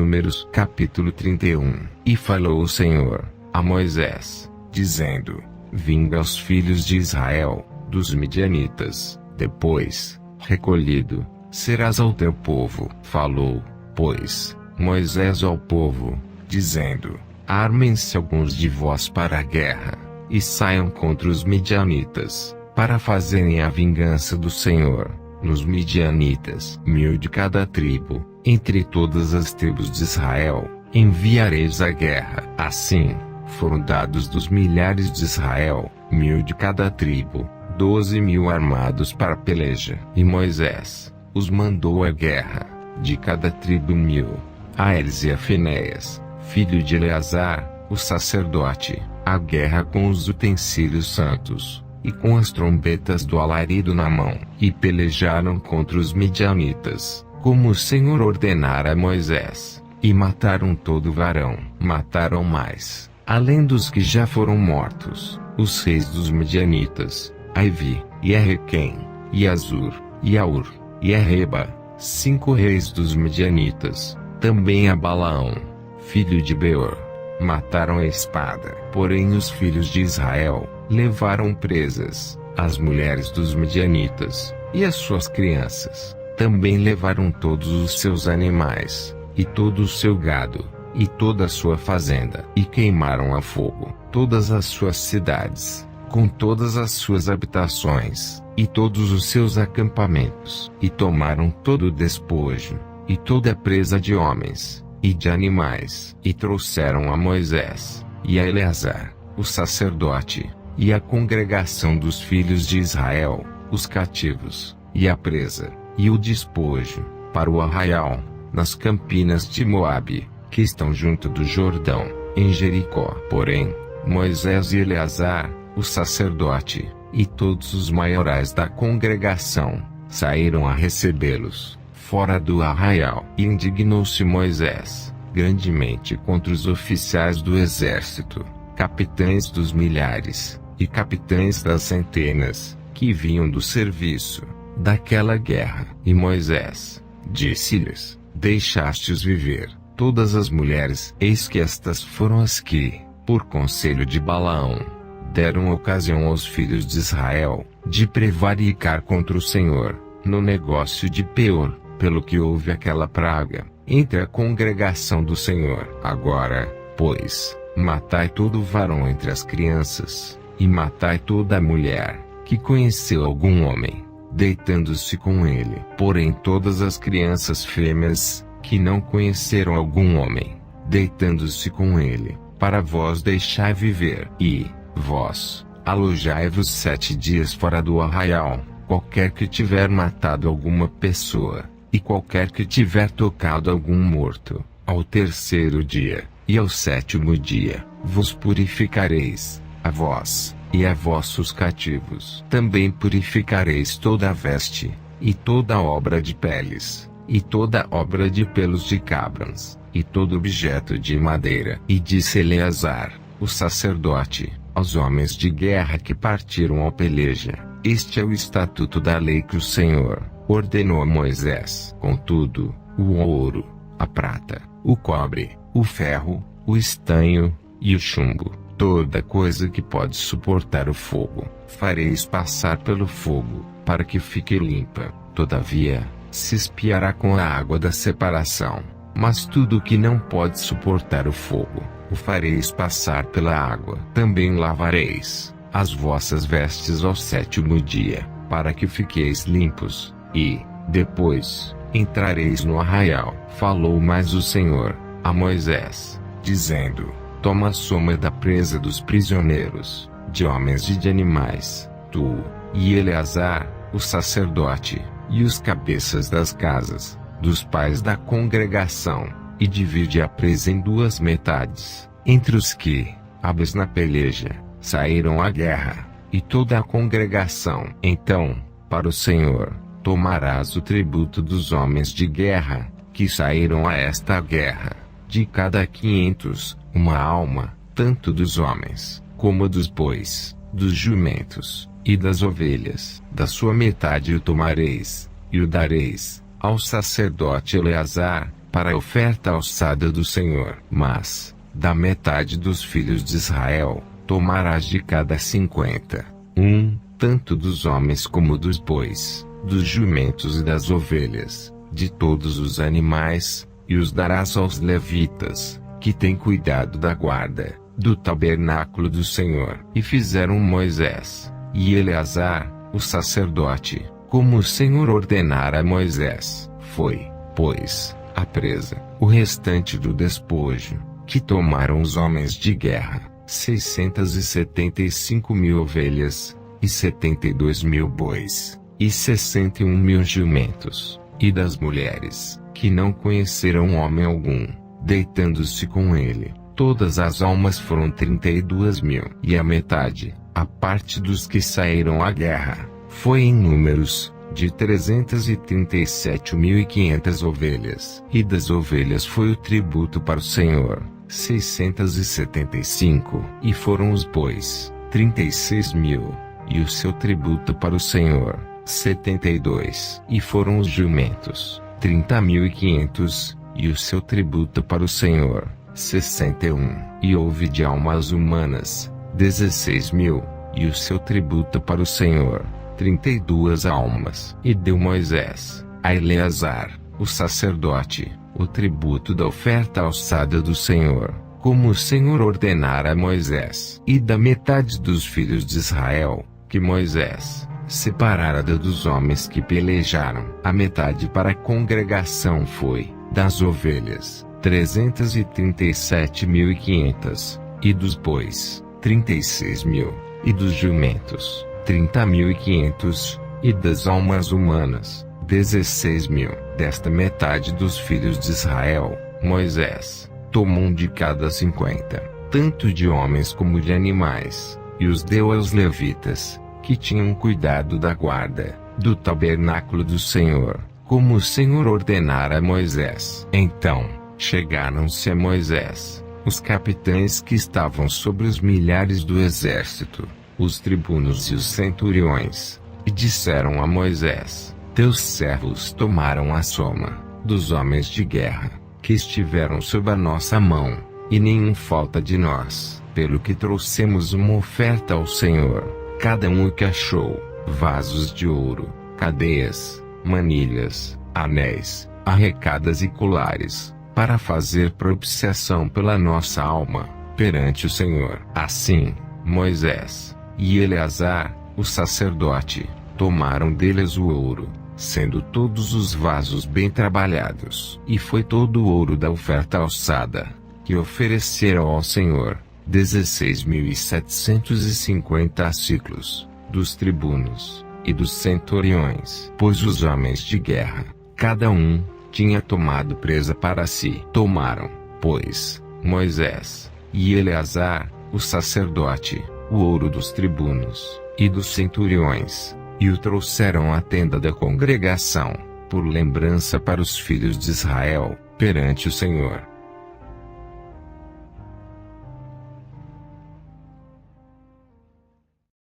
Números capítulo 31. E falou o Senhor a Moisés, dizendo: Vinga os filhos de Israel dos midianitas. Depois, recolhido, serás ao teu povo. Falou, pois, Moisés ao povo, dizendo: Armem-se alguns de vós para a guerra, e saiam contra os midianitas, para fazerem a vingança do Senhor nos midianitas. 1000 de cada tribo, entre todas as tribos de Israel, enviareis à guerra. Assim, foram dados dos milhares de Israel, 1000 de cada tribo, 12.000 armados para a peleja. E Moisés os mandou à guerra, de cada tribo 1000, a eles e a Finéias, filho de Eleazar, o sacerdote, à guerra com os utensílios santos, e com as trombetas do alarido na mão, e pelejaram contra os midianitas, como o Senhor ordenara a Moisés, e mataram todo varão. Mataram mais, além dos que já foram mortos, os reis dos midianitas, Aivi, e a Requem, e Azur, e Aur, e a Reba, 5 reis dos midianitas. Também a Balaão, filho de Beor, mataram a espada. Porém os filhos de Israel levaram presas as mulheres dos midianitas, e as suas crianças. Também levaram todos os seus animais, e todo o seu gado, e toda a sua fazenda, e queimaram a fogo todas as suas cidades, com todas as suas habitações, e todos os seus acampamentos, e tomaram todo o despojo, e toda a presa de homens, e de animais, e trouxeram a Moisés, e a Eleazar, o sacerdote, e a congregação dos filhos de Israel, os cativos, e a presa, e o despojo, para o arraial, nas campinas de Moabe, que estão junto do Jordão, em Jericó. Porém, Moisés e Eleazar, o sacerdote, e todos os maiorais da congregação, saíram a recebê-los, fora do arraial. E indignou-se Moisés grandemente contra os oficiais do exército, capitães dos milhares, e capitães das centenas, que vinham do serviço daquela guerra. E Moisés disse-lhes: Deixaste-os viver todas as mulheres. Eis que estas foram as que, por conselho de Balaão, deram ocasião aos filhos de Israel de prevaricar contra o Senhor, no negócio de Peor, pelo que houve aquela praga entre a congregação do Senhor. Agora, pois, matai todo varão entre as crianças, e matai toda a mulher que conheceu algum homem, deitando-se com ele. Porém todas as crianças fêmeas que não conheceram algum homem, deitando-se com ele, para vós deixai viver. E vós alojai-vos 7 dias fora do arraial, qualquer que tiver matado alguma pessoa, e qualquer que tiver tocado algum morto. Ao 3º dia, e ao 7º dia, vos purificareis, a vós, e a vossos cativos. Também purificareis toda a veste, e toda a obra de peles, e toda a obra de pelos de cabras, e todo objeto de madeira. E disse Eleazar, o sacerdote, aos homens de guerra que partiram ao peleja: Este é o estatuto da lei que o Senhor ordenou a Moisés. Contudo, o ouro, a prata, o cobre, o ferro, o estanho, e o chumbo, toda coisa que pode suportar o fogo, fareis passar pelo fogo, para que fique limpa. Todavia, se espiará com a água da separação. Mas tudo que não pode suportar o fogo, o fareis passar pela água. Também lavareis as vossas vestes ao 7º dia, para que fiqueis limpos, e, depois, entrareis no arraial. Falou mais o Senhor a Moisés, dizendo: Toma a soma da presa dos prisioneiros, de homens e de animais, tu, e Eleazar, o sacerdote, e os cabeças das casas, dos pais da congregação, e divide a presa em 2 metades, entre os que, hábeis na peleja, saíram à guerra, e toda a congregação. Então, para o Senhor, tomarás o tributo dos homens de guerra, que saíram a esta guerra, de cada 500, uma alma, tanto dos homens, como dos bois, dos jumentos, e das ovelhas. Da sua metade o tomareis, e o dareis ao sacerdote Eleazar, para a oferta alçada do Senhor. Mas, da metade dos filhos de Israel, tomarás de cada 50, tanto dos homens como dos bois, dos jumentos e das ovelhas, de todos os animais, e os darás aos levitas, que têm cuidado da guarda, do tabernáculo do Senhor. E fizeram Moisés, e Eleazar, o sacerdote, como o Senhor ordenara a Moisés. Foi, pois, a presa, o restante do despojo, que tomaram os homens de guerra, 675.000 ovelhas, e 72.000 bois, e 61.000 jumentos, e das mulheres, que não conheceram homem algum, deitando-se com ele, todas as almas foram 32.000. E a metade, a parte dos que saíram à guerra, foi em números, de 337.500 ovelhas. E das ovelhas foi o tributo para o Senhor, 675. E foram os bois, 36.000. E o seu tributo para o Senhor, 72. E foram os jumentos, 30.500. E o seu tributo para o Senhor, 61. E houve de almas humanas, 16.000. E o seu tributo para o Senhor, 32 almas. E deu Moisés, a Eleazar, o sacerdote, o tributo da oferta alçada do Senhor, como o Senhor ordenara a Moisés. E da metade dos filhos de Israel, que Moisés separara dos homens que pelejaram, a metade para a congregação foi, das ovelhas, 337.500, e dos bois, 36.000, e dos jumentos, 30.500, e das almas humanas, 16.000. Desta metade dos filhos de Israel, Moisés tomou de cada 50, tanto de homens como de animais, e os deu aos levitas, que tinham cuidado da guarda, do tabernáculo do Senhor, como o Senhor ordenara a Moisés. Então, chegaram-se a Moisés, os capitães que estavam sobre os milhares do exército, os tribunos e os centuriões, e disseram a Moisés: teus servos tomaram a soma dos homens de guerra, que estiveram sob a nossa mão, e nenhum falta de nós, pelo que trouxemos uma oferta ao Senhor, cada um o que achou, vasos de ouro, cadeias, manilhas, anéis, arrecadas e colares, para fazer propiciação pela nossa alma, perante o Senhor. Assim, Moisés e Eleazar, o sacerdote, tomaram deles o ouro, sendo todos os vasos bem trabalhados. E foi todo o ouro da oferta alçada, que ofereceram ao Senhor, 16.750 siclos, dos tribunos, e dos centuriões. Pois os homens de guerra, cada um, tinha tomado presa para si. Tomaram, pois, Moisés e Eleazar, o sacerdote, o ouro dos tribunos, e dos centuriões, e o trouxeram à tenda da congregação, por lembrança para os filhos de Israel, perante o Senhor.